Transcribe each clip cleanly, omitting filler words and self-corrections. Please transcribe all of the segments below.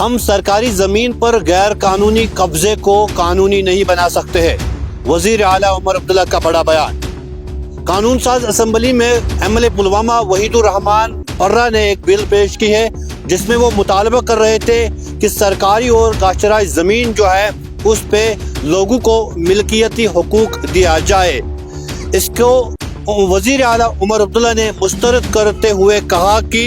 ہم سرکاری زمین پر غیر قانونی قبضے کو قانونی نہیں بنا سکتے ہیں، وزیر اعلیٰ عمر عبداللہ کا بڑا بیان۔ قانون ساز اسمبلی میں M L A Pulwama Waheed ur-Rehman Para نے ایک بل پیش کی ہے جس میں وہ مطالبہ کر رہے تھے کہ سرکاری اور گاشترائی زمین جو ہے اس پہ لوگوں کو ملکیتی حقوق دیا جائے۔ اس کو وزیر اعلیٰ عمر عبداللہ نے مسترد کرتے ہوئے کہا کہ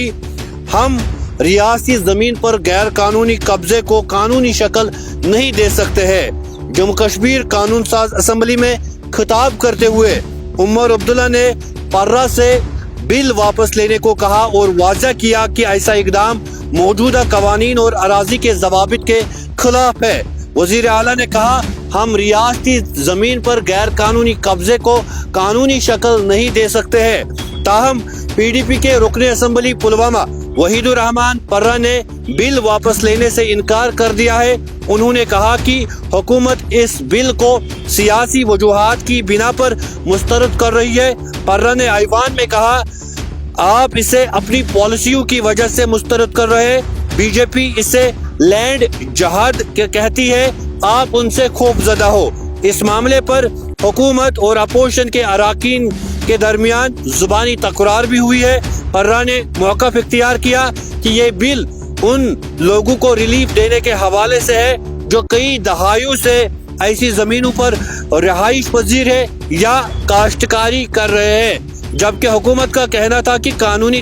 ہم ریاستی زمین پر غیر قانونی قبضے کو قانونی شکل نہیں دے سکتے ہیں۔ جموں کشمیر قانون ساز اسمبلی میں خطاب کرتے ہوئے عمر عبداللہ نے پرہ سے بل واپس لینے کو کہا اور واضح کیا کہ ایسا اقدام موجودہ قوانین اور اراضی کے ضوابط کے خلاف ہے۔ وزیر اعلیٰ نے کہا ہم ریاستی زمین پر غیر قانونی قبضے کو قانونی شکل نہیں دے سکتے ہیں، تاہم پی ڈی پی کے رکن اسمبلی پلوامہ وحید الرحمان پرہ نے بل واپس لینے سے انکار کر دیا ہے۔ انہوں نے کہا کہ حکومت اس بل کو سیاسی وجوہات کی بنا پر مسترد کر رہی ہے۔ پرہ نے ایوان میں کہا آپ اسے اپنی پالیسیوں کی وجہ سے مسترد کر رہے ہیں، بی جے پی اسے لینڈ جہاد کہتی ہے، آپ ان سے خوف زدہ ہو۔ اس معاملے پر حکومت اور اپوزیشن کے اراکین کے درمیان زبانی تکرار بھی ہوئی ہے۔ پرہ نے موقف اختیار کیا کہ یہ بل ان لوگوں کو ریلیف دینے کے حوالے سے ہے جو کئی دہائیوں سے ایسی زمینوں پر رہائش پذیر ہے یا کاشتکاری کر رہے ہیں، جبکہ حکومت کا کہنا تھا کہ قانونی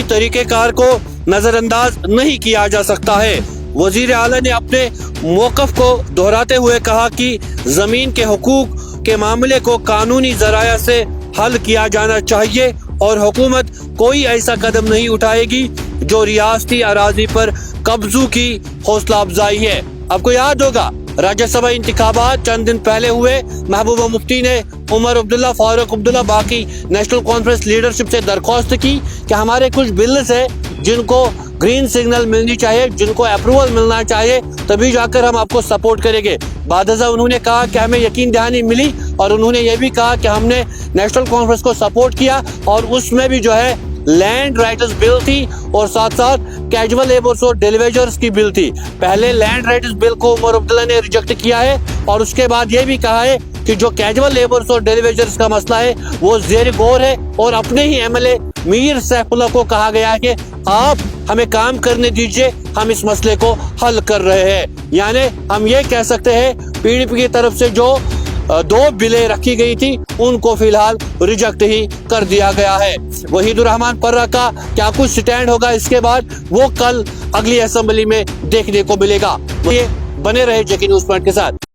طریقہ کار کو نظر انداز نہیں کیا جا سکتا ہے۔ وزیر اعلیٰ نے اپنے موقف کو دہراتے ہوئے کہا کہ زمین کے حقوق کے معاملے کو قانونی ذرائع سے حل کیا جانا چاہیے اور حکومت کوئی ایسا قدم نہیں اٹھائے گی جو ریاستی اراضی پر قبضوں کی حوصلہ افزائی ہے۔ آپ کو یاد ہوگا راجیہ سبھا انتخابات چند دن پہلے ہوئے، محبوبہ مفتی نے عمر عبداللہ، فاروق عبداللہ، باقی نیشنل کانفرنس لیڈرشپ سے درخواست کی کہ ہمارے کچھ بلز ہیں جن کو گرین سگنل ملنی چاہیے، جن کو اپروول ملنا چاہیے، تبھی جا کر ہم آپ کو سپورٹ کریں گے۔ بعد ازاں انہوں نے کہا کہ ہمیں یقین دہانی ملی اور انہوں نے یہ بھی کہا کہ ہم نے نیشنل کانفرنس کو سپورٹ کیا اور اس میں بھی جو ہے لینڈ رائٹس بل تھی اور ساتھ ساتھ کیجول لیبرز اور ڈیلیویجرز کی بل تھی۔ پہلے لینڈ رائٹس بل کو عمر عبداللہ نے ریجیکٹ کیا ہے اور اس کے بعد یہ بھی کہا ہے کہ جو کیجول لیبرز اور ڈیلیویجرز کا مسئلہ ہے وہ زیر غور ہے، اور اپنے ہی M L A Mir Saifullah کو کہا گیا ہے کہ آپ ہمیں کام کرنے دیجئے، ہم اس مسئلے کو حل کر رہے ہیں۔ یعنی ہم یہ کہہ سکتے ہیں پی ڈی پی کی طرف سے جو 2 بلیں رکھی گئی تھی ان کو فی الحال ریجیکٹ ہی کر دیا گیا ہے۔ وحید الرحمان پرہ کا کیا کچھ سٹینڈ ہوگا اس کے بعد وہ کل اگلی اسمبلی میں دیکھنے کو ملے گا۔ بنے رہے جے کے نیوز پوائنٹ کے ساتھ۔